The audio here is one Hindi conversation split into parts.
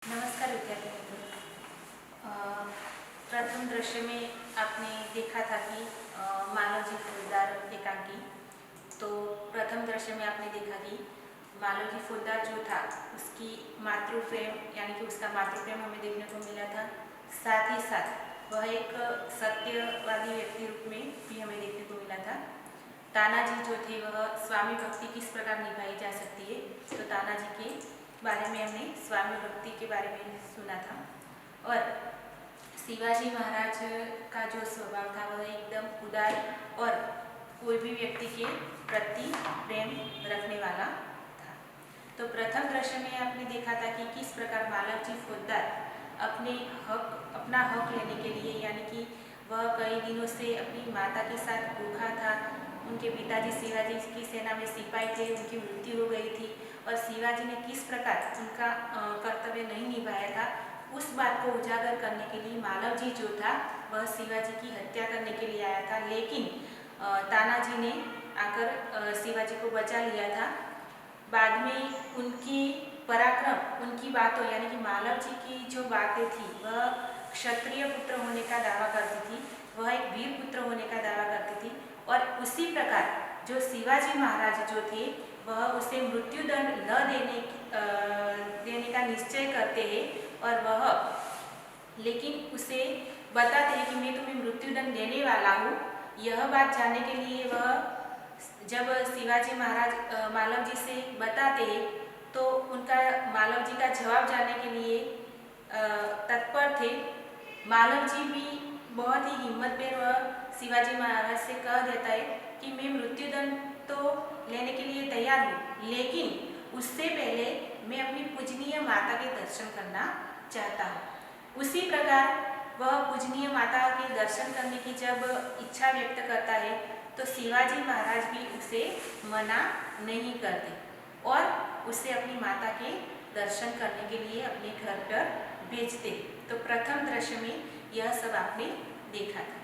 नमस्कार विद्यार्थी मित्रों। प्रथम दृश्य में आपने देखा था कि मालवजी फौजदार एकांकी। तो प्रथम दृश्य में आपने देखा कि मालवजी फौजदार जो था उसकी मातृ प्रेम यानी कि उसका मातृ प्रेम हमें देखने को मिला था। साथ ही साथ वह एक सत्यवादी व्यक्ति रूप में भी हमें देखने को मिला था। तानाजी जो थे वह स्वामी भक्ति किस प्रकार निभाई जा सकती है, तो तानाजी के बारे में हमने स्वामी भक्ति के बारे में सुना था। और शिवाजी महाराज का जो स्वभाव था वह एकदम उदार और कोई भी व्यक्ति के प्रति प्रेम रखने वाला था। तो प्रथम दृश्य में आपने देखा था कि किस प्रकार मालवजी फौजदार अपना हक लेने के लिए, यानी कि वह कई दिनों से अपनी माता के साथ भूखा था। उनके पिताजी शिवाजी की सेना में सिपाही थे, उनकी मृत्यु हो गई थी और शिवाजी ने किस प्रकार उनका कर्तव्य नहीं निभाया था, उस बात को उजागर करने के लिए मालवजी जो था वह शिवाजी की हत्या करने के लिए आया था। लेकिन तानाजी ने आकर शिवाजी को बचा लिया था। बाद में उनकी पराक्रम, उनकी बातों यानी कि मालवजी की जो बातें थी वह क्षत्रिय पुत्र होने का दावा करती थी, वह एक वीर पुत्र होने का दावा करती थी। और उसी प्रकार जो शिवाजी महाराज जो थे वह उसे मृत्युदंड न देने का निश्चय करते हैं और वह लेकिन उसे बताते हैं कि मैं तुम्हें मृत्युदंड देने वाला हूँ। यह बात जानने के लिए वह जब शिवाजी महाराज मालवजी से बताते हैं तो उनका मालवजी का जवाब जानने के लिए तत्पर थे। मालवजी भी बहुत ही हिम्मतभेर वह शिवाजी महाराज से कह देता है कि मैं मृत्युदंड तो लेने के लिए तैयार हूँ, लेकिन उससे पहले मैं अपनी पूजनीय माता के दर्शन करना चाहता हूँ। उसी प्रकार वह पूजनीय माता के दर्शन करने की जब इच्छा व्यक्त करता है तो शिवाजी महाराज भी उसे मना नहीं करते और उसे अपनी माता के दर्शन करने के लिए अपने घर पर भेजते। तो प्रथम दृश्य में यह सब आपने देखा था।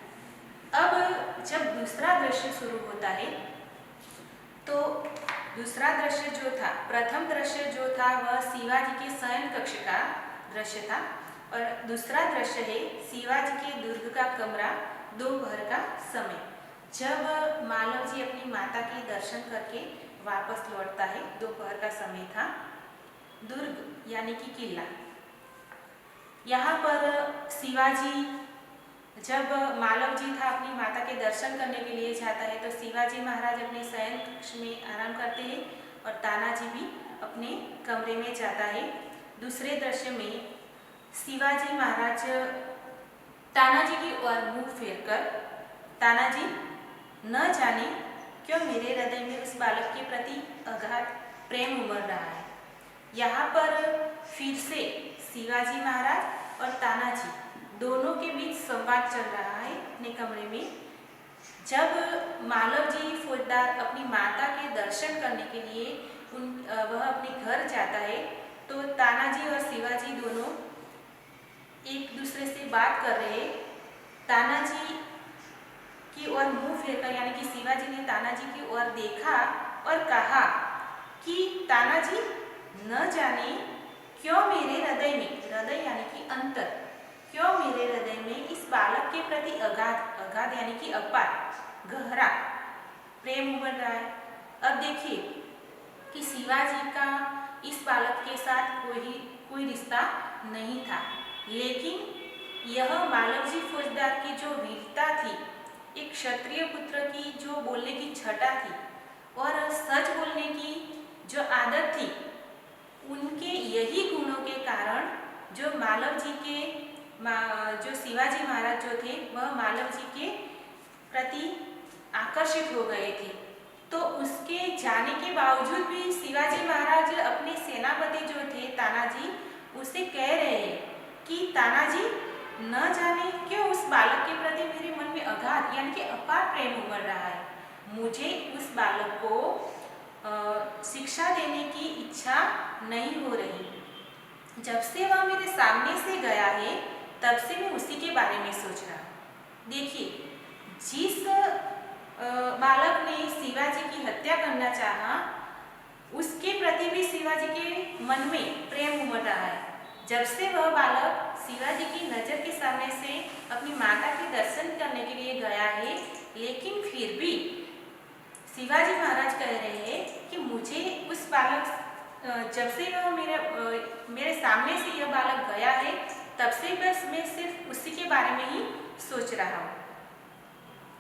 अब जब दूसरा दृश्य शुरू होता है तो दूसरा दृश्य जो था, प्रथम दृश्य जो था वह शिवाजी के शयन कक्ष का दृश्य था और दूसरा दृश्य है शिवाजी के दुर्ग का कमरा दोपहर का समय, जब मालवजी अपनी माता के दर्शन करके वापस लौटता है। दोपहर का समय था। दुर्ग यानी कि किला। यहाँ पर शिवाजी जब मालवजी था अपनी माता के दर्शन करने के लिए जाता है तो शिवाजी महाराज अपने शयन कक्ष में आराम करते हैं और तानाजी भी अपने कमरे में जाता है। दूसरे दृश्य में शिवाजी महाराज तानाजी की ओर मुंह फेरकर, तानाजी न जाने क्यों मेरे हृदय में उस बालक के प्रति अगाध प्रेम उमड़ रहा है। यहाँ पर फिर से शिवाजी महाराज और तानाजी दोनों के बीच संवाद चल रहा है अपने कमरे में। जब मालवजी फौजदार अपनी माता के दर्शन करने के लिए वह अपने घर जाता है तो तानाजी और शिवाजी दोनों एक दूसरे से बात कर रहे हैं। तानाजी की ओर मुंह फेरकर, यानी कि शिवाजी ने तानाजी की ओर देखा और कहा कि तानाजी न जाने क्यों मेरे हृदय में, हृदय यानी कि अंतर, क्यों मेरे हृदय में इस बालक के प्रति अगाध यानी कि अपार गहरा प्रेम उमड़ रहा है। अब देखिए कि शिवाजी का इस बालक के साथ कोई रिश्ता नहीं था, लेकिन यह मालवजी फौजदार की जो वीरता थी, एक क्षत्रिय पुत्र की जो बोलने की छटा थी और सच बोलने की जो आदत थी, उनके यही गुणों के कारण जो मालवजी के जो शिवाजी महाराज जो थे वह मालवजी के प्रति आकर्षित हो गए थे। तो उसके जाने के बावजूद भी शिवाजी महाराज अपने सेनापति जो थे तानाजी उसे कह रहे हैं कि तानाजी न जाने क्यों उस बालक के प्रति मेरे मन में अगाध यानी कि अपार प्रेम उमड़ रहा है। मुझे उस बालक को शिक्षा देने की इच्छा नहीं हो रही। जब से वह मेरे सामने से गया है तब से मैं उसी के बारे में सोच रहा हूँ। देखिए, जिस बालक ने शिवाजी की हत्या करना चाहा उसके प्रति भी शिवाजी के मन में प्रेम उमड़ रहा है। जब से वह बालक शिवाजी की नजर के सामने से अपनी माता के दर्शन करने के लिए गया है, लेकिन फिर भी शिवाजी महाराज कह रहे हैं कि मुझे उस बालक, जब से वह मेरे सामने से यह बालक गया है, तब से बस मैं सिर्फ उसी के बारे में ही सोच रहा हूँ।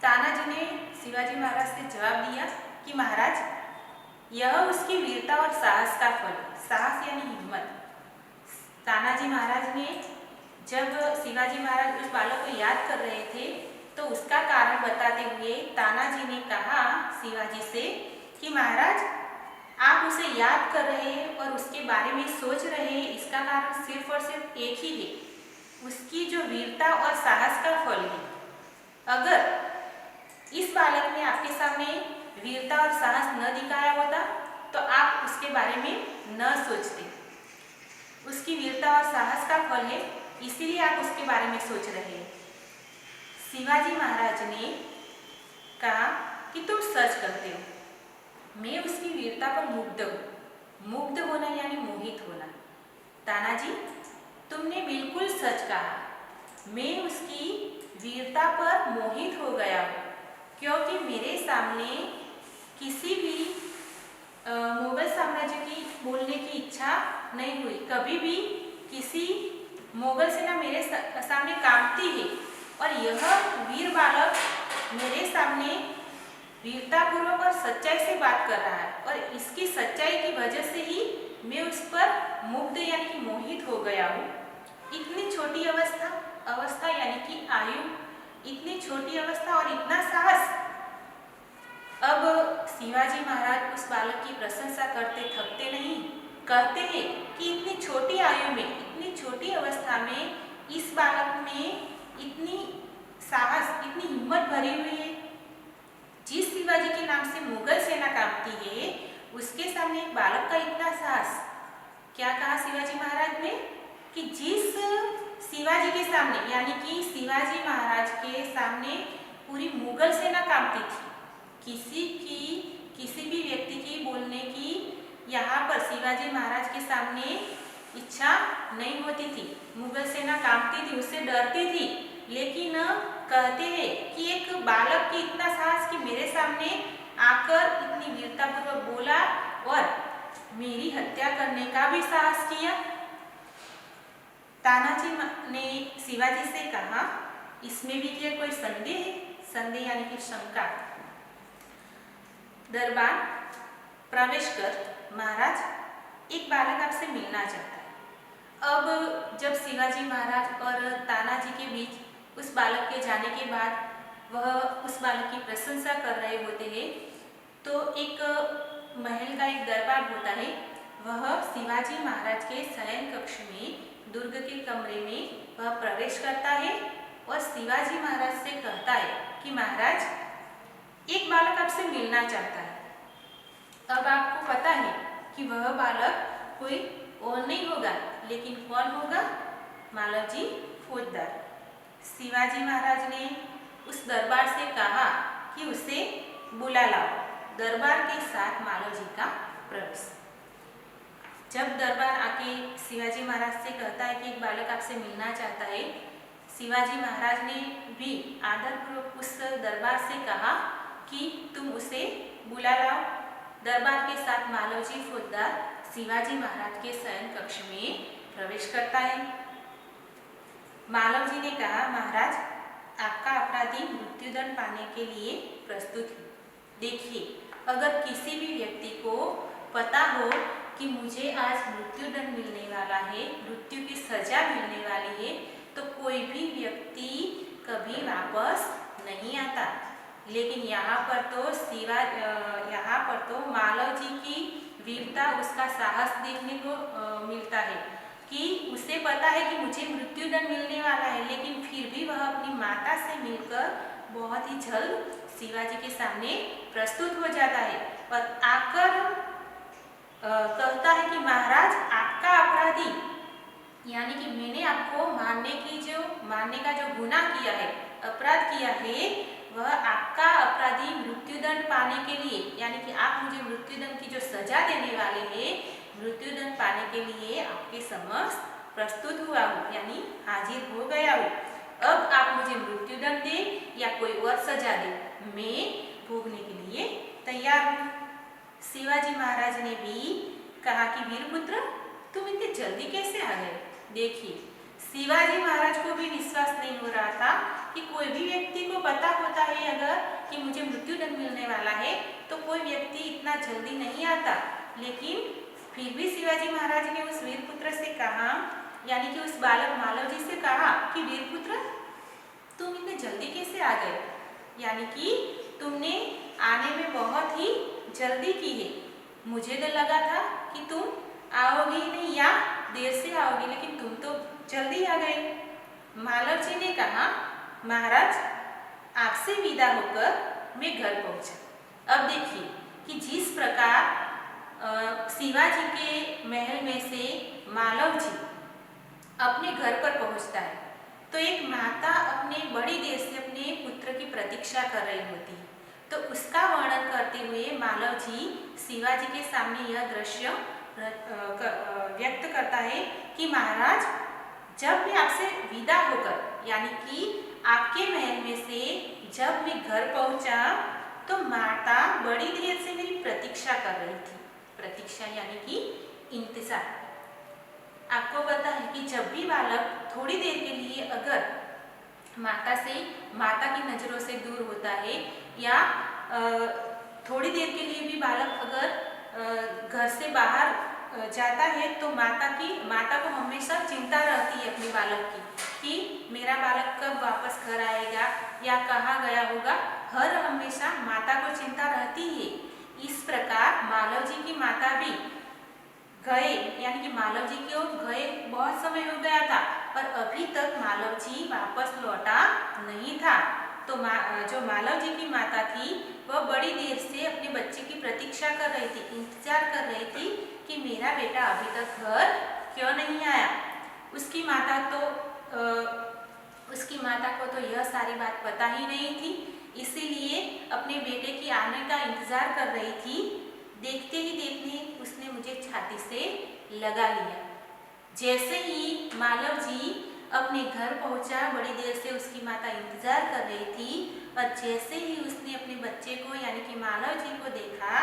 तानाजी ने शिवाजी महाराज से जवाब दिया कि महाराज, यह उसकी वीरता और साहस का फल, साहस यानी हिम्मत। तानाजी महाराज ने जब शिवाजी महाराज उस बालक को याद कर रहे थे तो उसका कारण बताते हुए तानाजी ने कहा शिवाजी से कि महाराज, आप उसे याद कर रहे हैं और उसके बारे में सोच रहे हैं, इसका कारण सिर्फ और सिर्फ एक ही है, उसकी जो वीरता और साहस का फल है। अगर इस बालक ने आपके सामने वीरता और साहस न दिखाया होता तो आप उसके बारे में न सोचते। उसकी वीरता और साहस का फल है, इसीलिए आप उसके बारे में सोच रहे हैं। शिवाजी महाराज ने कहा कि तुम सच कहते हो, मैं उसकी वीरता पर मुग्ध हूँ। मुग्ध होना यानी मोहित होना। तानाजी, तुमने बिल्कुल सच कहा, मैं उसकी वीरता पर मोहित हो गया हूँ, क्योंकि मेरे सामने किसी भी मुगल साम्राज्य की बोलने की इच्छा नहीं हुई। कभी भी किसी मुगल सेना मेरे सामने कांपती है और यह वीर बालक मेरे सामने वीरतापूर्वक और सच्चाई से बात कर रहा है, और इसकी सच्चाई की वजह से ही मैं उस पर मुग्ध यानी कि मोहित हो गया हूँ। इतनी छोटी अवस्था यानी कि आयु, इतनी छोटी अवस्था और इतना साहस। अब शिवाजी महाराज उस बालक की प्रशंसा करते थकते नहीं, कहते हैं कि इतनी छोटी आयु में, इतनी छोटी अवस्था में इस बालक में इतनी साहस, इतनी हिम्मत भरी हुई है। जिस शिवाजी के नाम से मुगल सेना कांपती है, उसके सामने एक बालक का इतना साहस। क्या कहा शिवाजी महाराज ने कि जिस शिवाजी के सामने यानी कि शिवाजी महाराज के सामने पूरी मुगल सेना कांपती थी, किसी भी व्यक्ति की बोलने की यहाँ पर शिवाजी महाराज के सामने इच्छा नहीं होती थी। मुगल सेना कांपती थी, उससे डरती थी, लेकिन कहते हैं कि एक बालक की इतना साहस कि मेरे सामने आकर इतनी वीरतापूर्वक बोला और मेरी हत्या करने का भी साहस किया। तानाजी ने शिवाजी से कहा, इसमें भी क्या कोई संदेह है? संदेह यानी कि शंका। दरबार प्रवेश कर महाराज, एक बालक आपसे मिलना चाहता है। अब जब शिवाजी महाराज और तानाजी के बीच उस बालक के जाने के बाद वह उस बालक की प्रशंसा कर रहे होते हैं, तो एक महल का एक दरबार होता है। वह शिवाजी महाराज के शयन कक्ष में, दुर्ग के कमरे में वह प्रवेश करता है और शिवाजी महाराज से कहता है कि महाराज, एक बालक आपसे मिलना चाहता है। अब आपको पता है कि वह बालक कोई और नहीं होगा, लेकिन कौन होगा? मालवजी फौजदार। शिवाजी महाराज ने उस दरबार से कहा कि उसे बुला लाओ। दरबार के साथ मालवजी का प्रवेश। जब दरबार आके शिवाजी महाराज से कहता है कि एक बालक आपसे मिलना चाहता है, शिवाजी महाराज ने भी आदरपूर्वक उस दरबार से कहा कि तुम उसे बुला लाओ। दरबार के साथ मालवजी फौजदार शिवाजी महाराज के शयन कक्ष में प्रवेश करता है। मालवजी ने कहा, महाराज, आपका अपराधी मृत्युदंड पाने के लिए प्रस्तुत है। देखिए, अगर किसी भी व्यक्ति को पता हो कि मुझे आज मृत्युदंड मिलने वाला है, मृत्यु की सजा मिलने वाली है, तो कोई भी व्यक्ति कभी वापस नहीं आता। लेकिन यहाँ पर तो मालवजी की वीरता, उसका साहस देखने को मिलता है कि उसे पता है कि मुझे मृत्युदंड मिलने वाला है, लेकिन फिर भी वह अपनी माता से मिलकर बहुत ही जल्द शिवाजी के सामने प्रस्तुत हो जाता है और आकर कहता है कि महाराज, आपका अपराधी यानी कि मैंने आपको मारने का जो गुनाह किया है, अपराध किया है, वह आपका अपराधी मृत्युदंड पाने के लिए, यानी कि आप मुझे मृत्युदंड की जो सजा देने वाले हैं, मृत्युदंड पाने के लिए आपके समक्ष प्रस्तुत हुआ हूँ, यानी हाजिर हो गया हूँ। अब आप मुझे मृत्युदंड दे या कोई और सजा दे, मैं भोगने के लिए तैयार हूँ। शिवाजी महाराज ने भी कहा कि वीरपुत्र, तुम इतनी जल्दी कैसे आ गए? देखिए, शिवाजी महाराज को भी विश्वास नहीं हो रहा था कि कोई भी व्यक्ति को पता होता है अगर कि मुझे मृत्युदंड मिलने वाला है तो कोई व्यक्ति इतना जल्दी नहीं आता। लेकिन फिर भी शिवाजी महाराज ने उस वीरपुत्र से कहा, यानी कि उस बालक मालवजी से कहा कि वीरपुत्र, तुम इतने जल्दी कैसे आ गए? यानी कि तुमने आने में बहुत ही जल्दी की है। मुझे तो लगा था कि तुम आओगे ही नहीं या देर से आओगे, लेकिन तुम तो जल्दी आ गए। मालव जी ने कहा, महाराज, आपसे विदा होकर मैं घर पहुंचा। अब देखिए कि जिस प्रकार शिवाजी के महल में से मालव जी अपने घर पर पहुंचता है तो एक माता अपने बड़ी देर से अपने पुत्र की प्रतीक्षा कर रही होती है। तो उसका वर्णन करते हुए मालव जी शिवाजी के सामने यह दृश्य व्यक्त करता है कि महाराज, जब मैं आपसे विदा होकर, यानी कि आपके महल में से जब मैं घर पहुंचा तो माता बड़ी देर से मेरी प्रतीक्षा कर रही थी। प्रतीक्षा यानी कि इंतजार। आपको पता है कि जब भी बालक थोड़ी देर के लिए अगर माता की नजरों से दूर होता है या थोड़ी देर के लिए भी बालक अगर घर से बाहर जाता है तो माता को हमेशा चिंता रहती है अपने बालक की कि मेरा बालक कब वापस घर आएगा या कहाँ गया होगा। हर हमेशा माता को चिंता रहती है। इस प्रकार मालव जी की माता भी गए, यानी कि मालव जी को गए बहुत समय हो गया था पर अभी तक मालव जी वापस लौटा नहीं था। तो जो मालव जी की माता थी वह बड़ी देर से अपने बच्चे की प्रतीक्षा कर रही थी, इंतजार कर रही थी कि मेरा बेटा अभी तक घर क्यों नहीं आया। उसकी माता को तो यह सारी बात पता ही नहीं थी, इसीलिए अपने बेटे की आने का इंतजार कर रही थी। देखते ही देखते उसने मुझे छाती से लगा लिया। जैसे ही मालव जी अपने घर पहुंचा, बड़ी देर से उसकी माता इंतजार कर रही थी और जैसे ही उसने अपने बच्चे को यानी कि मालव जी को देखा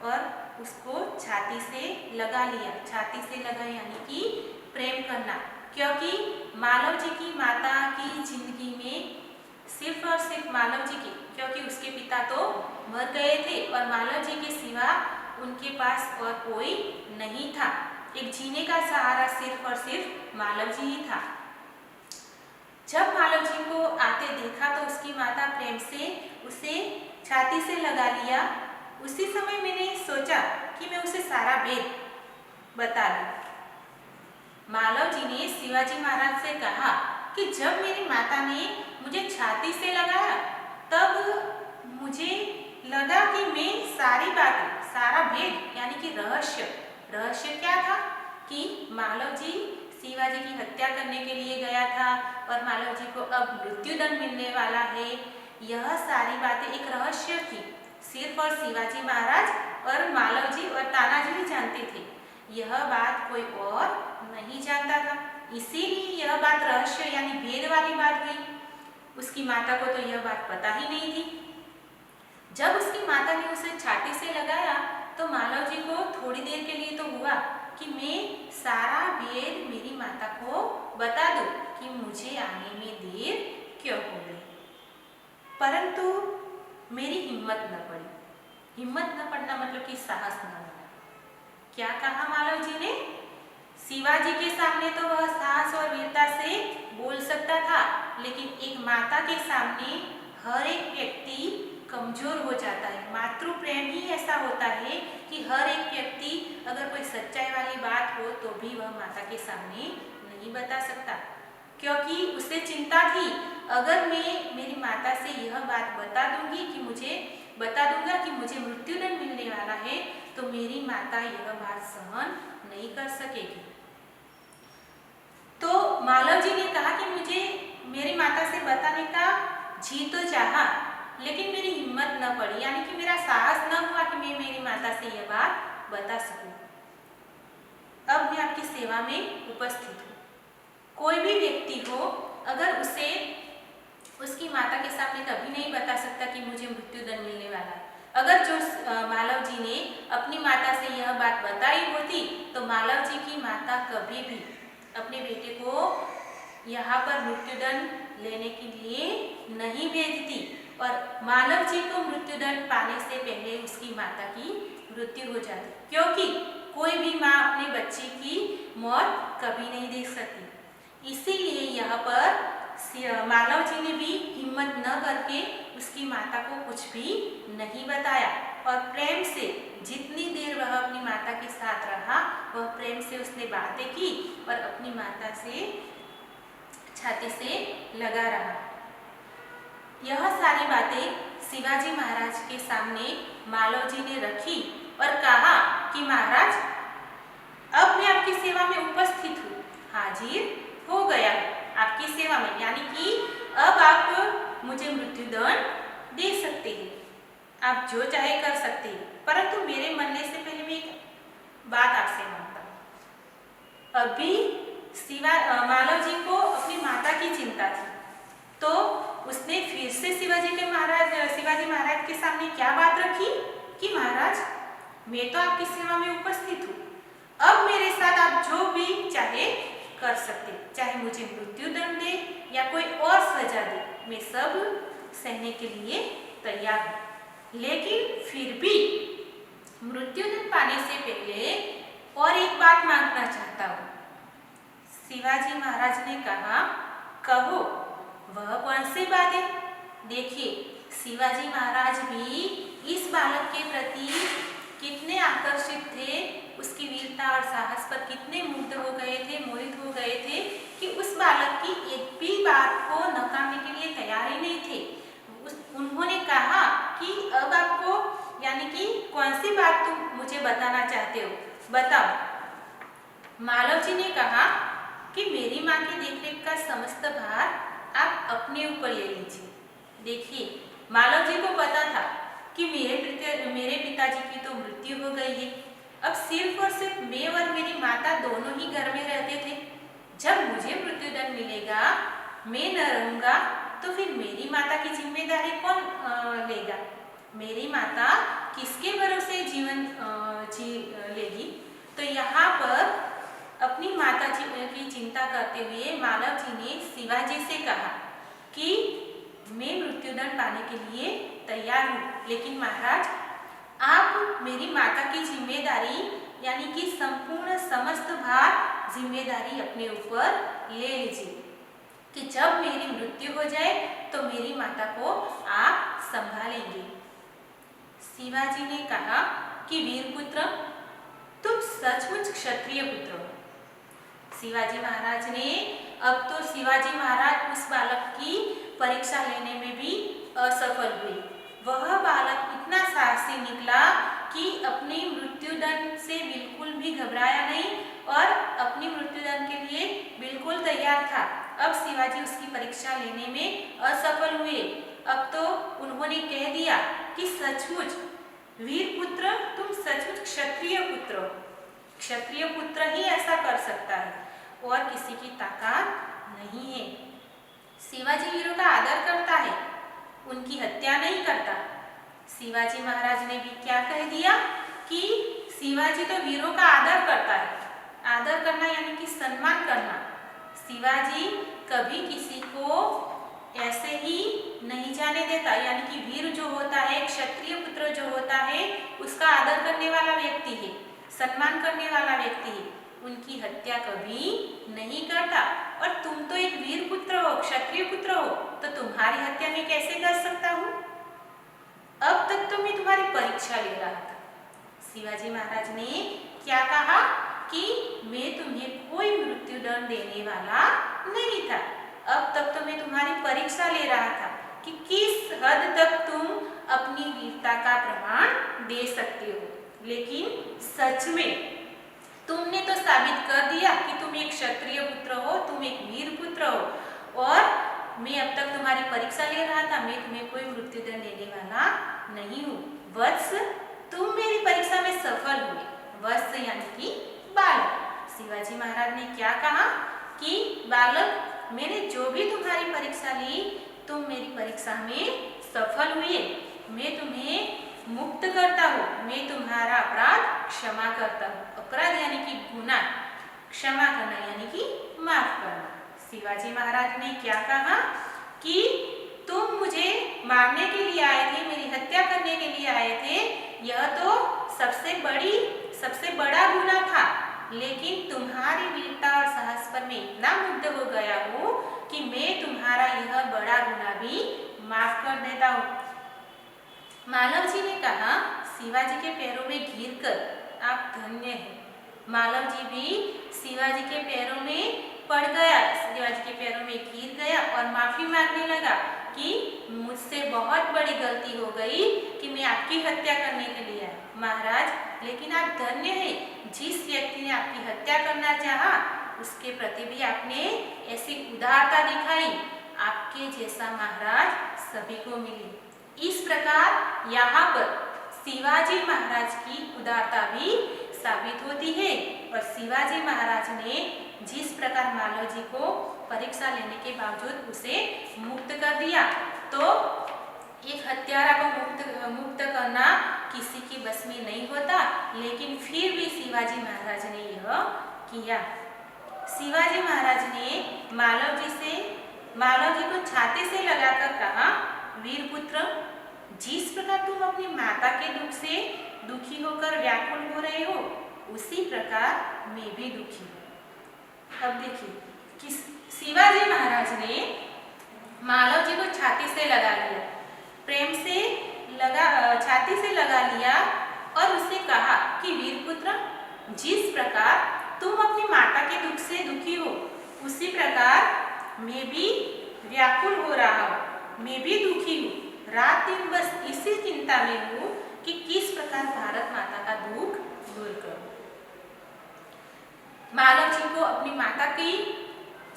और उसको छाती से लगा लिया। छाती से लगा यानी कि प्रेम करना, क्योंकि मालव जी की माता की जिंदगी में सिर्फ और सिर्फ मालव जी की, क्योंकि उसके पिता तो मर गए थे और मालव जी के सिवा उनके पास और कोई नहीं था। एक जीने का सहारा सिर्फ और सिर्फ मालव जी ही था। जब मालव जी को आते देखा तो उसकी माता प्रेम से उसे छाती से लगा लिया। उसी समय मैंने सोचा कि मैं उसे सारा भेद बता दूं। मालव जी ने शिवाजी महाराज से कहा कि जब मेरी माता ने मुझे छाती से लगाया तब मुझे लगा कि मैं सारी बातें, सारा भेद यानी कि रहस्य क्या था कि मालव जी शिवाजी की हत्या करने के लिए गया था और मालव जी को अब मृत्युदंड मिलने वाला है। यह सारी बातें एक रहस्य थी। सिर्फ और शिवाजी महाराज और मालव जी और तानाजी ही जानते थे, यह बात कोई और नहीं जानता था। इसीलिए यह बात रहस्य यानी भेद वाली बात हुई। उसकी माता को तो यह बात पता ही नहीं थी। जब उसकी माता ने उसे छाती से लगाया तो मालव जी को थोड़ी देर के लिए तो हुआ कि मैं सारा भेद मेरी माता को बता दूं कि मुझे आने में देर क्यों हो गई, परंतु मेरी हिम्मत न पड़ी। हिम्मत न पड़ना मतलब कि साहस न होना। क्या कहा मालव जी ने? शिवाजी के सामने तो वह साहस और वीरता से बोल सकता था, लेकिन एक माता के सामने हर एक व्यक्ति कमजोर हो जाता है। मातृ प्रेम ही ऐसा होता है कि हर एक व्यक्ति अगर कोई सच्चाई वाली बात हो तो भी वह माता के सामने नहीं बता सकता, क्योंकि उसे चिंता थी अगर मैं मेरी माता से यह बात बता दूंगा कि मुझे मृत्युदंड मिलने वाला है तो मेरी माता यह बात सहन नहीं कर सकेगी। तो मालव जी ने कहा कि मुझे मेरी माता से बताने का जी तो चाहा, लेकिन मेरी हिम्मत न पड़ी, यानी कि मेरा साहस न हुआ कि मैं मेरी माता से यह बात बता सकूं। अब मैं आपकी सेवा में उपस्थित हूँ। व्यक्ति हो, अगर उसे उसकी माता के सामने कभी नहीं बता सकता कि मुझे मृत्युदंड मिलने वाला है। अगर जो मालव जी ने अपनी माता से यह बात बताई होती तो मालव जी की माता कभी भी अपने बेटे को यहाँ पर मृत्युदंड लेने के लिए नहीं भेजती और मालव जी को मृत्युदंड पाने से पहले उसकी माता की मृत्यु हो जाती, क्योंकि कोई भी माँ अपने बच्चे की मौत कभी नहीं देख सकती। इसीलिए यहाँ पर मालव जी ने भी हिम्मत न करके उसकी माता को कुछ भी नहीं बताया और प्रेम से जितनी देर वह अपनी माता के साथ रहा वह प्रेम से उसने बातें की और अपनी माता से छाती से लगा रहा। यह सारी बातें शिवाजी महाराज के सामने मालव जी ने रखी और कहा कि महाराज, अब मैं आपकी सेवा में उपस्थित हूँ, हाजिर हो गया आपकी सेवा में, यानी कि अब आप मुझे मृत्युदंड दे सकते हैं, आप जो चाहे कर सकते हैं, परंतु मेरे मरने से पहले मैं एक बात आपसे मांगता हूँ। अभी मालव जी को अपनी माता की चिंता थी, तो उसने फिर से शिवाजी महाराज के सामने क्या बात रखी कि महाराज, मैं तो आपकी सेवा में उपस्थित हूँ, अब मेरे साथ आप जो भी चाहे कर सकते, चाहे मुझे मृत्युदंड दे या कोई और सजा दे, मैं सब सहने के लिए तैयार हूँ। लेकिन फिर भी मृत्युदंड पाने से पहले और एक बात मांगना चाहता हूँ। शिवाजी महाराज ने कहा, कहो वह कौन सी बात है। देखिए, शिवाजी महाराज भी इस बालक के प्रति कितने आकर्षित थे, उसकी वीरता और साहस पर कितने मुग्ध हो गए थे, मोहित हो गए थे कि उस बालक की एक भी बात को नकारने के लिए तैयार ही नहीं थे। उन्होंने कहा कि अब आपको, यानी कि कौन सी बात तुम मुझे बताना चाहते हो, बताओ। मालव जी ने कहा कि मेरी माँ की देखरेख का समस्त भार आप अपने ऊपर ले लीजिए। देखिए, मालव जी को पता था कि मेरे पिताजी की तो मृत्यु हो गई है, अब सिर्फ और सिर्फ मैं और मेरी माता दोनों ही घर में रहते थे। जब मुझे मृत्युदंड मिलेगा, मैं न रहूंगा, तो फिर मेरी माता की जिम्मेदारी कौन लेगा। मेरी माता किसके भरोसे जीवन जी लेगी। तो यहाँ पर अपनी माता की चिंता करते हुए मालव जी ने शिवाजी से कहा कि मैं मृत्युदंड पाने के लिए तैयार हूँ, लेकिन महाराज, आप मेरी माता की जिम्मेदारी, यानी कि संपूर्ण समस्त भार जिम्मेदारी अपने ऊपर ले लीजिए कि जब मेरी मृत्यु हो जाए तो मेरी माता को आप संभालेंगे। शिवाजी ने कहा कि वीर पुत्र, तुम सचमुच क्षत्रिय पुत्र हो। शिवाजी महाराज ने, अब तो शिवाजी महाराज उस बालक की परीक्षा लेने में भी असफल हुए। वह बालक इतना साहसी निकला कि अपनी मृत्युदंड से बिल्कुल भी घबराया नहीं और अपनी मृत्युदंड के लिए बिल्कुल तैयार था। अब शिवाजी उसकी परीक्षा लेने में असफल हुए। अब तो उन्होंने कह दिया कि सचमुच वीर पुत्र, तुम सचमुच क्षत्रिय पुत्र हो। क्षत्रिय पुत्र ही ऐसा कर सकता है और किसी की ताकत नहीं है। शिवाजी वीरों का आदर करता है, उनकी हत्या नहीं करता। शिवाजी महाराज ने भी क्या कह दिया कि शिवाजी तो वीरों का आदर करता है। आदर करना यानी कि सम्मान करना। शिवाजी कभी किसी को ऐसे ही नहीं जाने देता, यानी कि वीर जो होता है, क्षत्रिय पुत्र जो होता है, उसका आदर करने वाला व्यक्ति है, सम्मान करने वाला व्यक्ति है, उनकी हत्या कभी नहीं करता। और तुम तो एक वीर पुत्र हो, क्षत्रिय पुत्र हो, तो तुम्हारी हत्या मैं कैसे कर सकता हूँ। अब तक तो मैं तुम्हारी परीक्षा ले रहा था। शिवाजी महाराज ने क्या कहा कि मैं तुम्हें कोई मृत्युदंड देने वाला नहीं था। अब तक तो मैं तुम्हारी परीक्षा ले रहा था कि किस हद तक तुम अपनी वीरता का प्रमाण दे सकते हो। लेकिन सच में तुमने तो साबित कर दिया कि तुम एक क्षत्रिय पुत्र हो, तुम एक वीर पुत्र हो। और मैं अब तक तुम्हारी परीक्षा ले रहा था, मैं तुम्हें कोई मृत्युदंड देने वाला नहीं हूँ। वत्स, तुम मेरी परीक्षा में सफल हुए। वत्स यानी कि बालक। शिवाजी महाराज ने क्या कहा कि बालक, मैंने जो भी तुम्हारी परीक्षा ली, तुम मेरी परीक्षा में सफल हुए। मैं तुम्हें मुक्त करता हूँ, मैं तुम्हारा अपराध क्षमा करता हूँ। अपराध यानी कि गुनाह, क्षमा करना यानी कि माफ करना। शिवाजी महाराज ने क्या कहा कि तुम मुझे मारने के लिए आए थे, मेरी हत्या करने के लिए आए थे, यह तो सबसे बड़ा गुनाह था, लेकिन तुम्हारी वीरता और साहस पर मैं इतना मुग्ध हो गया हूँ कि मैं तुम्हारा यह बड़ा गुनाह भी माफ कर देता हूँ। मालव जी ने कहा, शिवाजी के पैरों में गिरकर आप धन्य हैं। मालव जी भी शिवाजी के पैरों में पड़ गया, शिवाजी के पैरों में गिर गया और माफी मांगने लगा कि मुझसे बहुत बड़ी गलती हो गई कि मैं आपकी हत्या करने के लिए आया। महाराज, लेकिन आप धन्य हैं, जिस व्यक्ति ने आपकी हत्या करना चाहा उसके प्रति भी आपने ऐसी उदारता दिखाई। आपके जैसा महाराज सभी को मिले। इस प्रकार यहाँ पर शिवाजी महाराज की उदारता भी साबित होती है। और शिवाजी महाराज ने जिस प्रकार मालव जी को परीक्षा लेने के बावजूद उसे मुक्त कर दिया, तो एक हत्यारा को मुक्त करना किसी की बस में नहीं होता, लेकिन फिर भी शिवाजी महाराज ने यह किया। शिवाजी महाराज ने मालव जी को छाती से लगाकर कहा, वीर पुत्र, जिस प्रकार तुम अपनी माता के दुख से दुखी होकर व्याकुल हो रहे हो, उसी प्रकार मैं भी दुखी हूँ। अब देखिए कि शिवाजी महाराज ने मालव जी को छाती से लगा लिया, प्रेम से छाती से लगा लिया और उससे कहा कि वीर पुत्र, जिस प्रकार तुम अपनी माता के दुख से दुखी हो, उसी प्रकार मैं भी व्याकुल हो रहा हूँ, मैं भी दुखी हूँ। रात दिन बस इसी चिंता में हूँ कि किस प्रकार भारत माता का दुख दूर करूं। मालव जी को अपनी माता की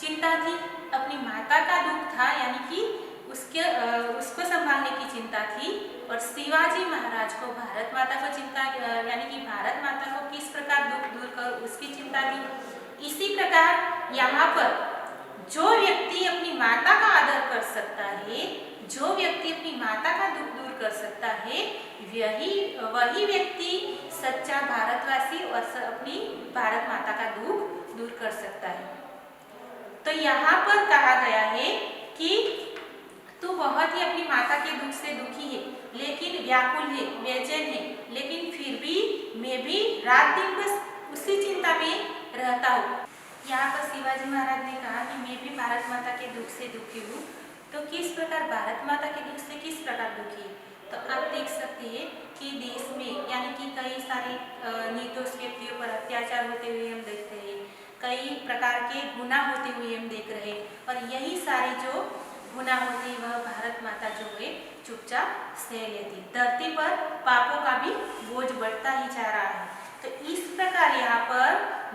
चिंता थी, अपनी माता का दुख था, यानी कि उसको संभालने की चिंता थी। और शिवाजी महाराज को भारत माता को चिंता, यानी कि भारत माता को किस प्रकार दुख दूर कर उसकी चिंता थी। इसी प्रकार यहाँ पर जो व्यक्ति अपनी माता का आदर कर सकता है, जो व्यक्ति अपनी माता का दुख दूर कर सकता है, वही व्यक्ति सच्चा भारतवासी और अपनी भारत माता का दुख दूर कर सकता है। तो यहाँ पर कहा गया है कि तू बहुत ही अपनी माता के दुख से दुखी है, लेकिन व्याकुल है, बेचैन है, लेकिन फिर भी मैं भी रात दिन बस उसी चिंता में रहता हूँ। यहाँ पर शिवाजी महाराज ने कहा कि मैं भी भारत माता के दुख से दुखी हूँ। तो किस प्रकार भारत माता के दुख से किस प्रकार दुखी है, तो आप देख सकते हैं कि देश में यानी कि कई सारे निर्दोष व्यक्तियों पर अत्याचार होते हुए हम देखते हैं, कई प्रकार के गुनाह होते हुए हम देख रहे हैं, और यही सारे जो गुनाह होते हैं वह भारत माता जो है चुपचाप सह लेती। धरती पर पापों का भी बोझ बढ़ता ही जा रहा है। तो इस प्रकार यहाँ पर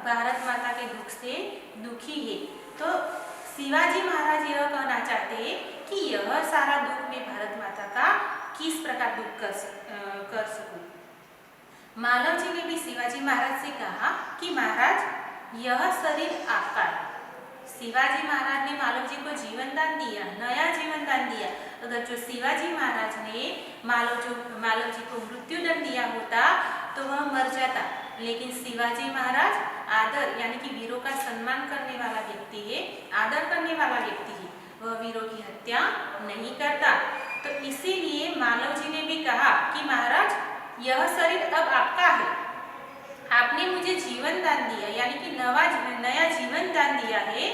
भारत माता के दुख से दुखी है। तो शिवाजी महाराज यह कहना चाहते हैं कि यह सारा दुख मैं भारत माता का किस प्रकार दुख कर सकूं। मालव जी ने भी शिवाजी महाराज से कहा कि महाराज यह शरीर आपका है। शिवाजी महाराज ने मालव जी को जीवन दान दिया, नया जीवन दान दिया। अगर जो शिवाजी महाराज ने मालव जी को मृत्यु दंड दिया होता तो वह मर जाता, लेकिन शिवाजी महाराज आदर यानी कि वीरों का सम्मान करने वाला व्यक्ति है, आदर करने वाला व्यक्ति है, वह वीरों की हत्या नहीं करता। तो इसीलिए मालव जी ने भी कहा कि महाराज यह शरीर अब आपका है, आपने मुझे जीवन दान दिया यानी कि नया जीवन दान दिया है।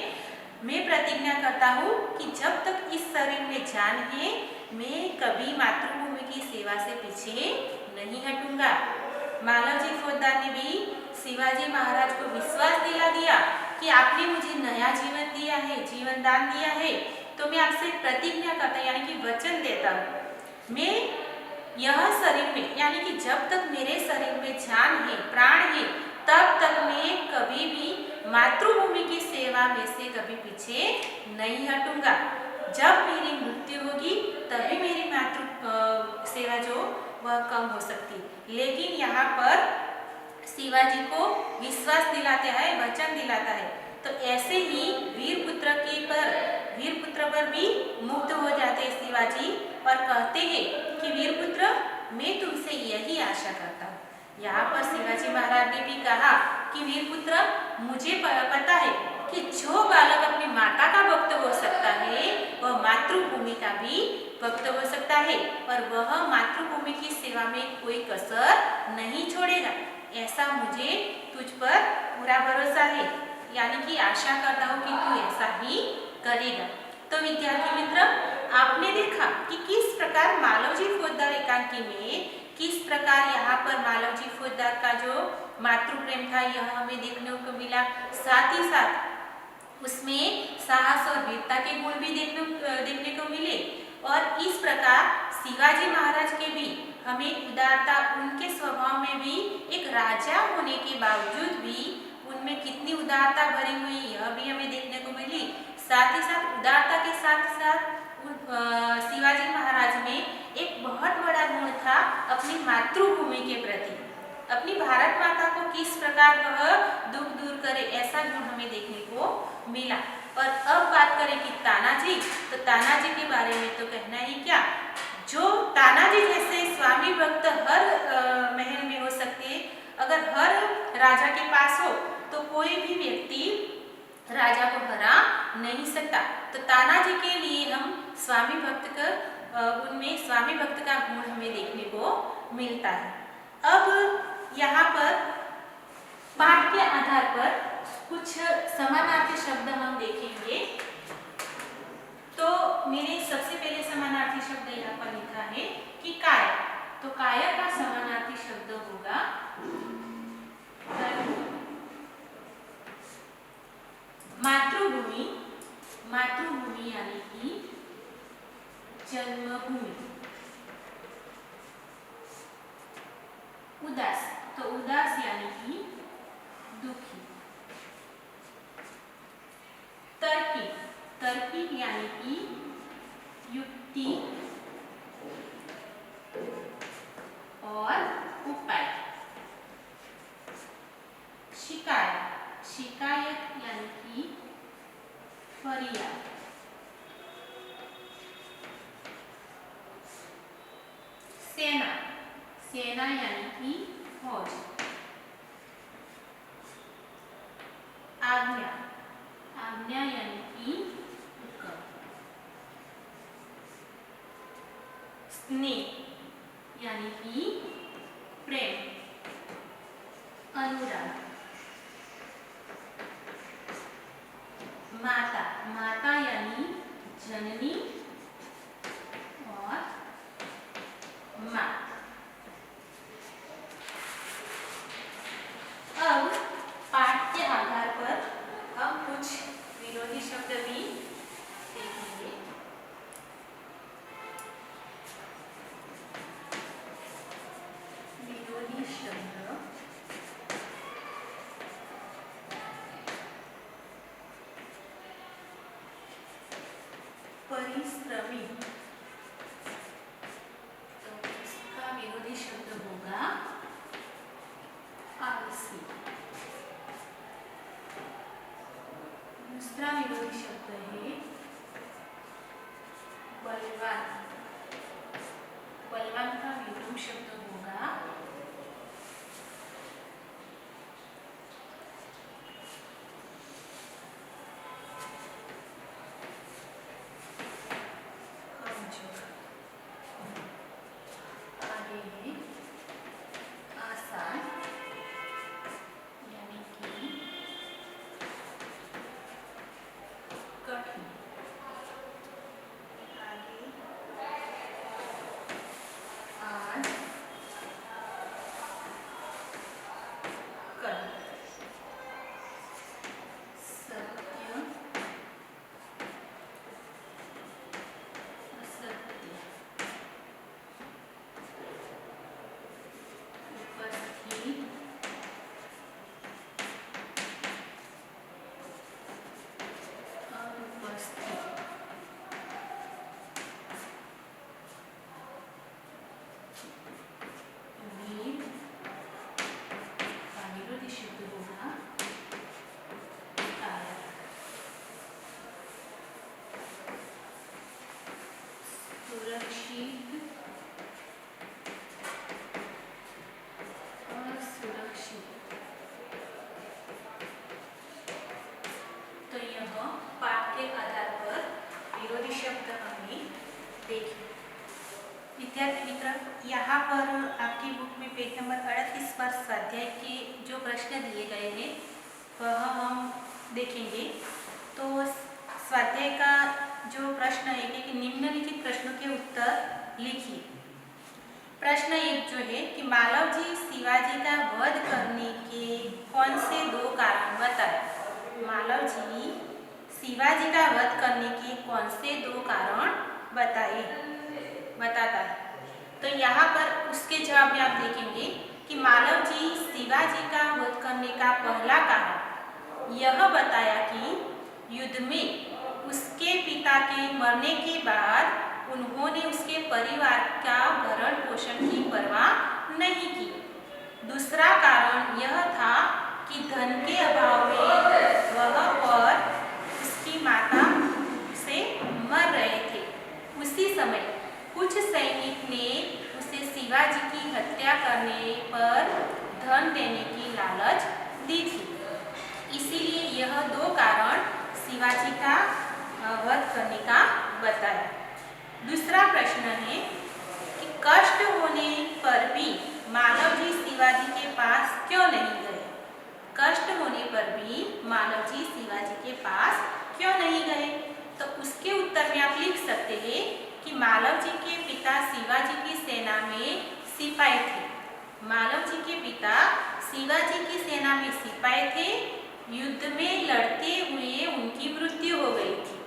मैं प्रतिज्ञा करता हूँ कि जब तक इस शरीर में जान है मैं कभी मातृभूमि की सेवा से पीछे नहीं हटूंगा। मालव जी फौजदार ने भी शिवाजी महाराज को विश्वास दिला दिया कि आपने मुझे नया जीवन दिया है, जीवन दान दिया है, तो मैं आपसे प्रतिज्ञा करता यानी कि वचन देता हूँ, मैं यह शरीर में यानी कि जब तक मेरे शरीर में जान है, प्राण है, तब तक मैं कभी भी मातृभूमि की सेवा में से कभी पीछे नहीं हटूंगा। जब मेरी मृत्यु होगी तभी मेरी मातृ सेवा जो वह कम हो सकती। लेकिन यहाँ पर शिवाजी को विश्वास दिलाता है, वचन दिलाता है। तो ऐसे ही वीर पुत्र के पर पर भी मुग्ध हो जाते हैं शिवाजी और कहते हैं कि वीरपुत्र, मैं तुमसे यही आशा करता हूँ। यहाँ पर शिवाजी महाराज ने भी कहा कि वीरपुत्र, मुझे पता है कि जो बालक अपनी माता का भक्त हो सकता है वह मातृभूमि का भी भक्त हो सकता है और वह मातृभूमि की सेवा में कोई कसर नहीं छोड़ेगा। ऐसा मुझे तुझ पर पूरा भरोसा है, यानी कि आशा करता हूँ कि तू ऐसा ही करेगा। तो विद्यार्थी मित्र, आपने देखा कि किस प्रकार मालवजी फौजदार एकांकी में किस प्रकार यहाँ पर मालवजी फौजदार का जो मातृ प्रेम था यह हमें देखने को मिला। साथ ही साथ उसमें साहस और वीरता के गुण भी देखने को मिले और इस प्रकार शिवाजी महाराज के भी हमें उदारता, उनके स्वभाव में भी एक राजा होने के बावजूद भी उनमें कितनी उदारता भरी हुई यह भी हमें देखने को मिली। साथ ही साथ उदारता के साथ साथ शिवाजी महाराज में एक बहुत बड़ा गुण था अपनी मातृभूमि के प्रति, अपनी भारत माता को किस प्रकार वह दुख दूर करे, ऐसा गुण हमें देखने को मिला। और अब बात करें कि तानाजी, तो तानाजी के बारे में तो कहना ही क्या, जो तानाजी जैसे स्वामी भक्त हर महल में हो सकते हैं, अगर हर राजा के पास हो तो कोई भी व्यक्ति राजा को हरा नहीं सकता। तो तानाजी के लिए हम स्वामी भक्त का उनमें स्वामी भक्त का गुण हमें देखने को मिलता है। अब यहाँ पर पाठ के आधार पर कुछ समानार्थी शब्द हम देखेंगे। तो मैंने सबसे पहले समानार्थी शब्द यहाँ पर लिखा है कि काय। तो काय का समानार्थी शब्द होगा मातृभूमि। मातृभूमि यानी कि जन्मभूमि। उदास, तो उदास यानी कि दुखी। तर्की, तर्की यानी कि युक्ति और उपाय। शिकायत, शिकायत यानी कि फरियाद। सेना, सेना यानी कि फौज। आज्ञा, आज्ञा यानी कि हुक्म। स्नेह यानी कि प्रेम। अनुराग। माता, माता यानी जननी और माँ। अब पाठ के आधार पर हम कुछ विरोधी शब्द भी देखेंगे। विरोधी शब्द परिश्रमी, तो इसका विरोधी शब्द होगा आलसी। दूसरा विरोधी शब्द है बलवान। बलवान का विरोधी शब्द होगा कमजोर। आगे है आसान यानी कि शब्द हमने देखे। विद्यार्थी मित्र, यहाँ पर आपकी बुक में पेज नंबर 38 पर स्वाध्याय के जो प्रश्न दिए गए हैं वह हम देखेंगे। तो स्वाध्याय का जो प्रश्न है कि निम्नलिखित प्रश्नों के उत्तर लिखिए। प्रश्न 1 जो है कि मालव जी शिवाजी का वध करने के कौन से 2 कारण बताए। मालव जी शिवाजी का वध करने के कौन से 2 कारण बताता है। तो यहाँ पर उसके जवाब में आप देखेंगे कि मालव जी शिवाजी का वध करने का पहला कारण यह बताया कि युद्ध में उसके पिता के मरने के बाद उन्होंने उसके परिवार का भरण पोषण की परवाह नहीं की। दूसरा कारण यह था कि धन के अभाव में वह और उसकी माता से मर रहे थे। उसी समय कुछ सैनिक ने उसे शिवाजी की हत्या करने पर धन देने की लालच दी थी। इसीलिए यह 2 कारण शिवाजी का वध करने का बताया। दूसरा प्रश्न है कि कष्ट होने पर भी मालव जी शिवाजी के पास क्यों नहीं गए। कष्ट होने पर भी मालव जी शिवाजी के पास क्यों नहीं गए। तो उसके उत्तर में आप लिख सकते हैं कि मालव जी के पिता शिवाजी की सेना में सिपाही थे। मालव जी के पिता शिवाजी की सेना में सिपाही थे। युद्ध में लड़ते हुए उनकी मृत्यु हो गई थी।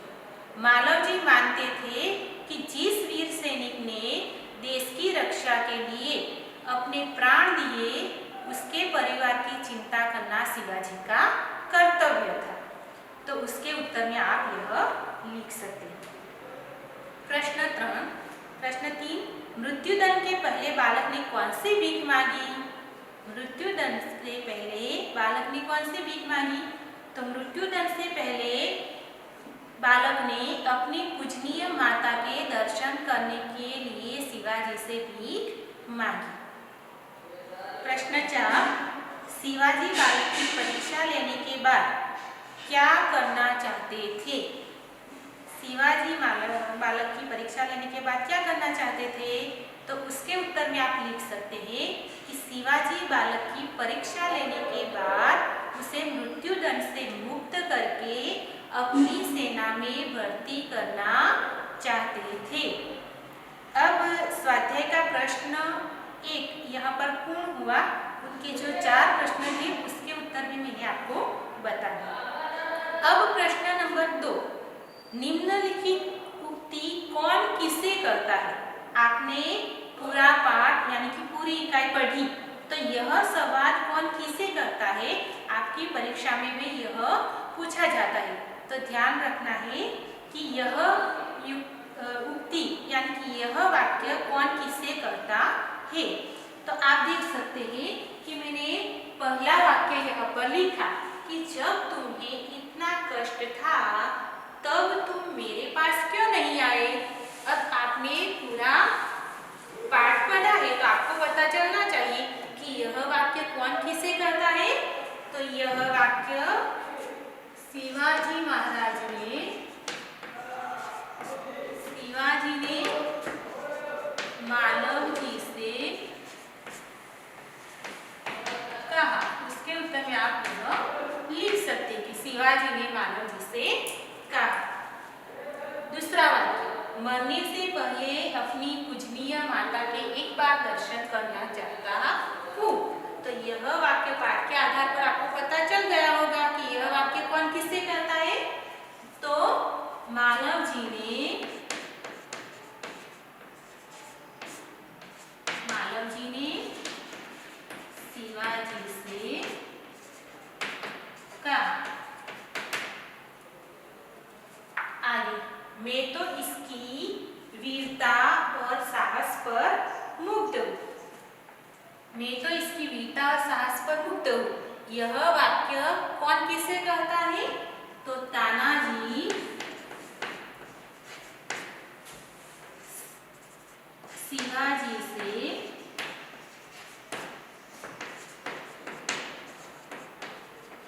मालव जी मानते थे कि जिस वीर सैनिक ने देश की रक्षा के लिए अपने प्राण दिए उसके परिवार की चिंता करना शिवाजी का कर्तव्य था। तो उसके उत्तर में आप यह लिख सकते हैं। प्रश्न 3 मृत्युदंड के पहले बालक ने कौन सी भीख मांगी। मृत्युदंड से पहले बालक ने कौन सी भीख मांगी। तो मृत्युदंड से पहले बालक ने अपनी पूजनीय माता के दर्शन करने के लिए शिवाजी से भीख मांगी। प्रश्न 4 शिवाजी बालक की परीक्षा लेने के बाद क्या करना चाहते थे। शिवाजी बालक की परीक्षा लेने के बाद क्या करना चाहते थे। तो उसके उत्तर में आप लिख सकते हैं कि शिवाजी बालक की परीक्षा लेने के बाद उसे मृत्युदंड से मुक्त करके अपनी सेना में भर्ती करना चाहते थे। अब स्वाध्याय का प्रश्न 1 यहाँ पर पूर्ण हुआ। उनके जो 4 प्रश्न थे उसके उत्तर भी मैंने आपको बता दिया। अब प्रश्न नंबर 2 निम्नलिखित उक्ति कौन किसे करता है। आपने पूरा पाठ यानी कि पूरी इकाई पढ़ी तो यह सवाल कौन किसे करता है आपकी परीक्षा में भी यह पूछा जाता है। तो ध्यान रखना है कि यह उक्ति यानी कि यह वाक्य कौन किसे करता है। तो आप देख सकते हैं कि मैंने पहला वाक्य यहाँ पर लिखा कि जब तुम्हें इतना कष्ट था तब तुम मेरे पास क्यों नहीं आए। अब आपने पूरा पाठ पढ़ा है तो आपको पता चलना चाहिए कि यह वाक्य कौन किसे करता है। तो यह वाक्य शिवाजी महाराज ने मालव जी से कहा। उसके उत्तर में आप यह लिख सकते हैं कि शिवाजी ने मालव जी से कहा। दूसरा वाक्य मरने से पहले अपनी पूजनीय माता के एक बार दर्शन करना चाहता हूँ। तो यह वाक्य पाठ के आधार पर आपको पता चल गया होगा कि यह वाक्य कौन किससे कहता है। तो मालव जी ने शिवाजी से कहा। आगे मैं तो इसकी वीरता और साहस पर मुग्ध हूँ। मैं तो इसकी वीरता और साहस पर मुग्ध हूँ। यह वाक्य कौन किसे कहता है। तो तानाजी शिवाजी से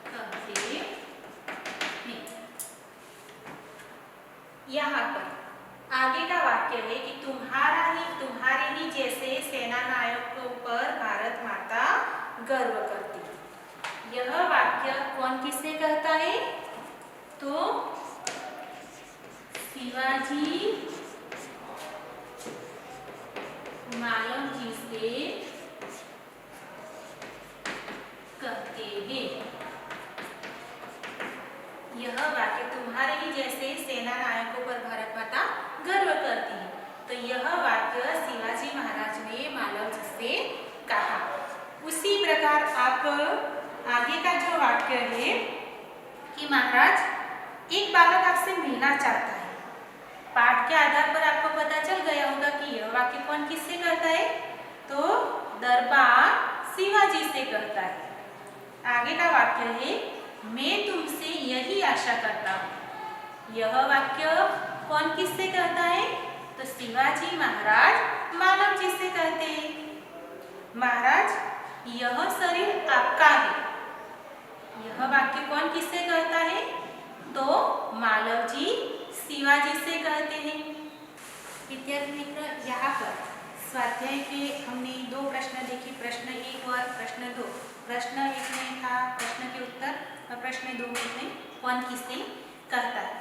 कहते हैं। यहाँ पर आगे का वाक्य है कि तुम्हारे ही जैसे सेना नायकों पर भारत माता गर्व करती है। यह वाक्य कौन किससे कहता है? तो शिवाजी मालव जी से कहते हैं। यह वाक्य तुम्हारे ही जैसे सेना नायकों पर भारत माता गर्व करती है। तो यह वाक्य शिवाजी महाराज ने मालव जी से कहा। उसी प्रकार आप आगे का जो वाक्य है कि महाराज एक बालक आपसे मिलना चाहता है। पाठ के आधार पर आपको पता चल गया होगा कि यह वाक्य कौन किससे कहता है? तो दरबार शिवाजी से कहता है। आगे का वाक्य है मैं तुमसे यही आशा करता हूँ। यह वाक्य कौन किससे कहता है? तो शिवाजी महाराज मालव जी से कहते हैं। महाराज यह शरीर आपका है। यह वाक्य कौन किससे कहता है? तो मालव जी शिवाजी से कहते हैं। विद्यार्थी मित्र, यहाँ पर स्वाध्याय के हमने दो प्रश्न देखे, प्रश्न 1 और प्रश्न 2। प्रश्न 1 में था प्रश्न के उत्तर और प्रश्न 2 में कौन किससे कहता है।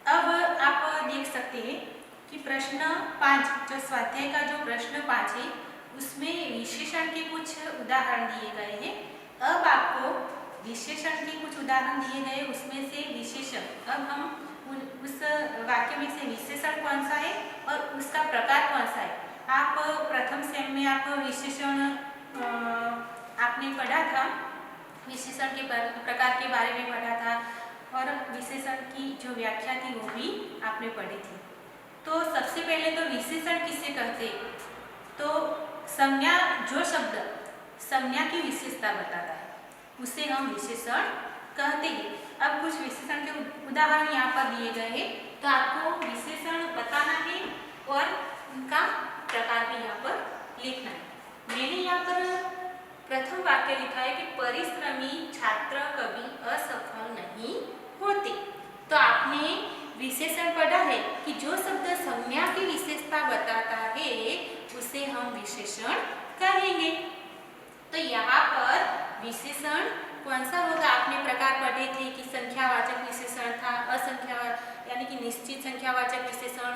अब आप देख सकते हैं कि प्रश्न 5 जो स्वाध्याय का जो प्रश्न 5 है उसमें विशेषण के कुछ उदाहरण दिए गए हैं। अब आपको विशेषण के कुछ उदाहरण दिए गए, उसमें से विशेषण, अब हम उस वाक्य में से विशेषण कौन सा है और उसका प्रकार कौन सा है। आप प्रथम सेम में आप विशेषण आपने पढ़ा था, विशेषण के प्रकार के बारे में पढ़ा था और विशेषण की जो व्याख्या थी वो भी आपने पढ़ी थी। तो सबसे पहले तो विशेषण किसे कहते? तो संज्ञा, जो शब्द संज्ञा की विशेषता बताता है उसे हम विशेषण कहते हैं। अब कुछ विशेषण के उदाहरण यहाँ पर दिए गए हैं, तो आपको विशेषण बताना है और उनका प्रकार भी यहाँ पर लिखना है। मैंने यहाँ पर प्रथम वाक्य लिखा है कि परिश्रमी छात्र कभी असफल नहीं होते। तो आपने विशेषण पढ़ा है कि जो शब्द संज्ञा की विशेषता बताता है उसे हम विशेषण कहेंगे। तो यहाँ पर विशेषण कौन सा होगा? आपने प्रकार पढ़े थे कि संख्यावाचक विशेषण था, यानी कि निश्चित संख्यावाचक विशेषण,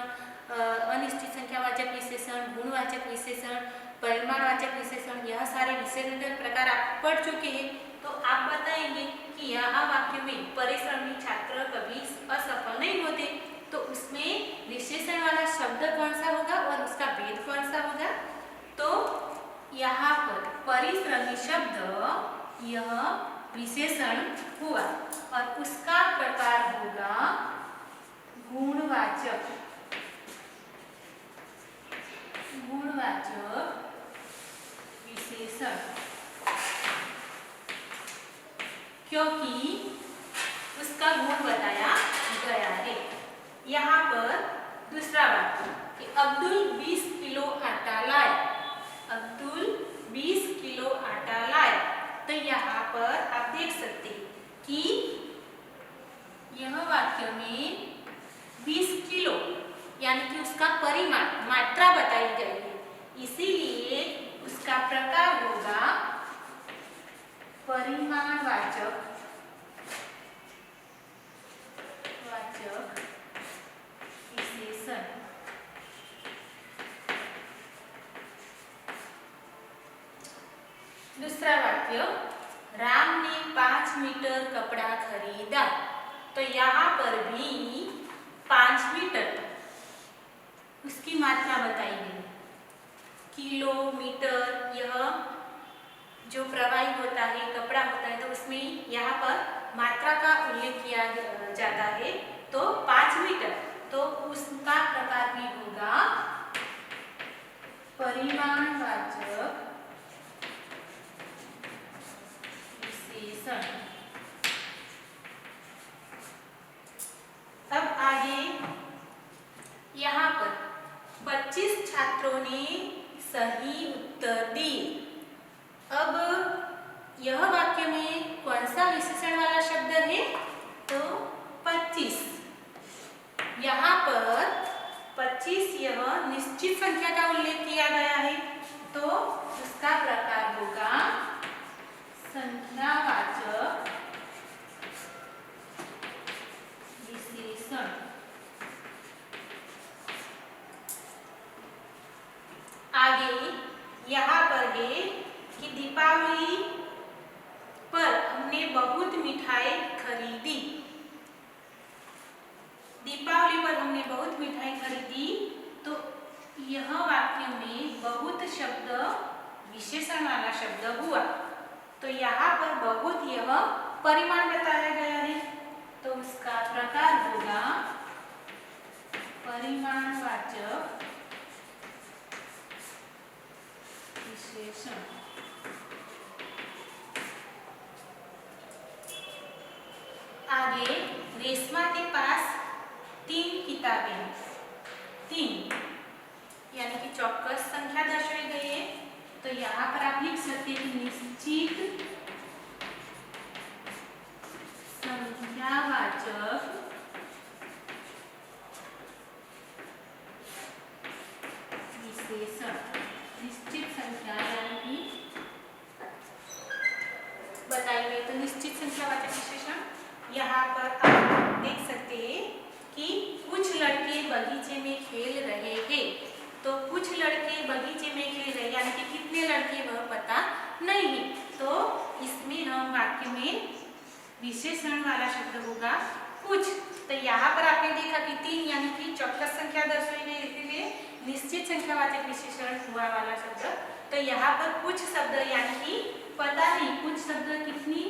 अनिश्चित संख्यावाचक विशेषण, गुणवाचक विशेषण, परिमाणवाचक विशेषण, यह सारे विशेषण के प्रकार आप पढ़ चुके हैं। तो आप बताएंगे कि यहाँ वाक्य में परिश्रमी छात्र कभी असफल नहीं होते, तो उसमें विशेषण वाला शब्द कौन सा होगा और उसका भेद कौन सा होगा? तो यहाँ पर परिश्रमी शब्द यह विशेषण हुआ और उसका प्रकार होगा गुणवाचक विशेषण, क्योंकि उसका गुण बताया गया है। यहाँ पर दूसरा वाक्य कि अब्दुल 20 किलो आटा लाए। अब्दुल 20 किलो आटा लाए। तो यहाँ पर आप देख सकते हैं कि यह वाक्य में 20 किलो यानी कि उसका परिमाण, मात्रा बताई गई है, इसीलिए उसका प्रकार होगा परिमाणवाचक विशेषण। दूसरा वाक्य राम ने 5 मीटर कपड़ा खरीदा। तो यहाँ पर भी 5 मीटर उसकी मात्रा बताई गई। किलोमीटर यह जो प्रवाही होता है, कपड़ा होता है, तो उसमें यहाँ पर मात्रा का उल्लेख किया जाता है। तो 5 मीटर, तो उसका प्रकार भी होगा परिमाणवाचक विशेषण। अब आगे यहाँ पर 25 छात्रों ने सही उत्तर दिए। अब यह वाक्य में कौन सा विशेषण वाला शब्द है? तो 25। यहाँ पर 25 यह निश्चित संख्या का उल्लेख किया गया है, तो उसका प्रकार होगा संख्यावाचक विशेषण। आगे यहाँ पर है कि दीपावली पर हमने बहुत मिठाई खरीदी। दीपावली पर हमने बहुत मिठाई खरीदी, तो यह वाक्य में बहुत शब्द विशेषण वाला शब्द हुआ। तो यहाँ पर बहुत यह परिमाण बताया गया है, तो उसका प्रकार होगा परिमाणवाचक विशेषण। आगे रेशमा के पास 3 किताबें, 3 यानी कि चौक्कस संख्या दर्शाई गई है, तो यहाँ पर आप लिख सकते हैं कि निश्चित संख्यावाचक विशेषण। निश्चित संख्या यानी कि बताई गई, तो निश्चित संख्यावाचक विशेषण। यहाँ पर आप देख सकते हैं कि कुछ लड़के बगीचे में खेल रहे हैं, तो कुछ लड़के बगीचे में खेल रहे यानी कि कितने लड़के वह पता नहीं है, तो इसमें हम वाक्य में विशेषण वाला शब्द होगा कुछ। तो यहाँ पर आपने देखा कि 3 यानी कि चौक्कस संख्या दर्शाई गई, इसलिए निश्चित संख्यावाचक विशेषण हुआ वाला शब्द। तो यहाँ पर कुछ शब्द यानी कि पता नहीं कुछ शब्द कितनी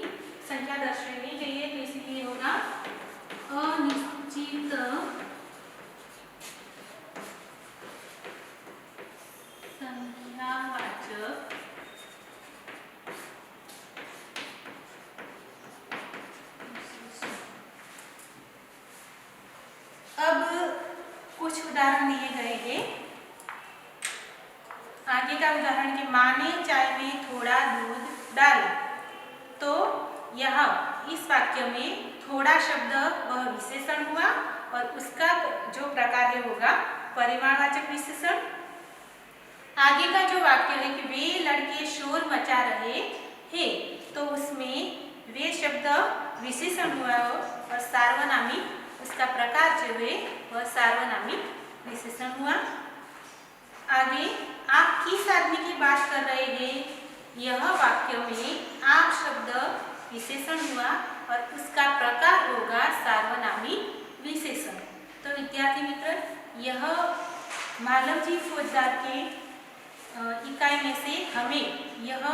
संख्या दर्शाई गई है, तो इसलिए होगा अनिश्चित संख्यावाचक विशेषण। अब कुछ उदाहरण दिए गए हैं। आगे का उदाहरण कि माँ ने चाय में थोड़ा दूध डाला, तो यहाँ इस वाक्य में थोड़ा शब्द वह विशेषण हुआ और उसका जो प्रकार है होगा परिमाणवाचक विशेषण। आगे का जो वाक्य है कि वे लड़के शोर मचा रहे हैं, तो उसमें वे शब्द विशेषण हुआ और सार्वनामिक उसका प्रकार जो है वह सार्वनामिक विशेषण हुआ। आगे आप किस आदमी की बात कर रहे हैं, यह वाक्य में आप शब्द विशेषण हुआ और उसका प्रकार होगा सार्वनामिक विशेषण। तो विद्यार्थी मित्र, यह मालवजी फौजदार के इकाई में से हमें यह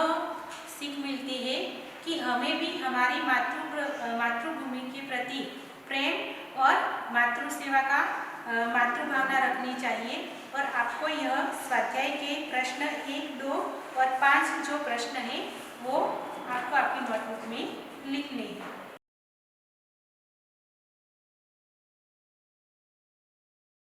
सीख मिलती है कि हमें भी हमारी मातृभूमि के प्रति प्रेम और मातृसेवा का मातृभावना रखनी चाहिए। और आपको यह स्वाध्याय के प्रश्न 1, 2 और 5 जो प्रश्न हैं वो आपको आपकी नोटबुक में लिखने हैं।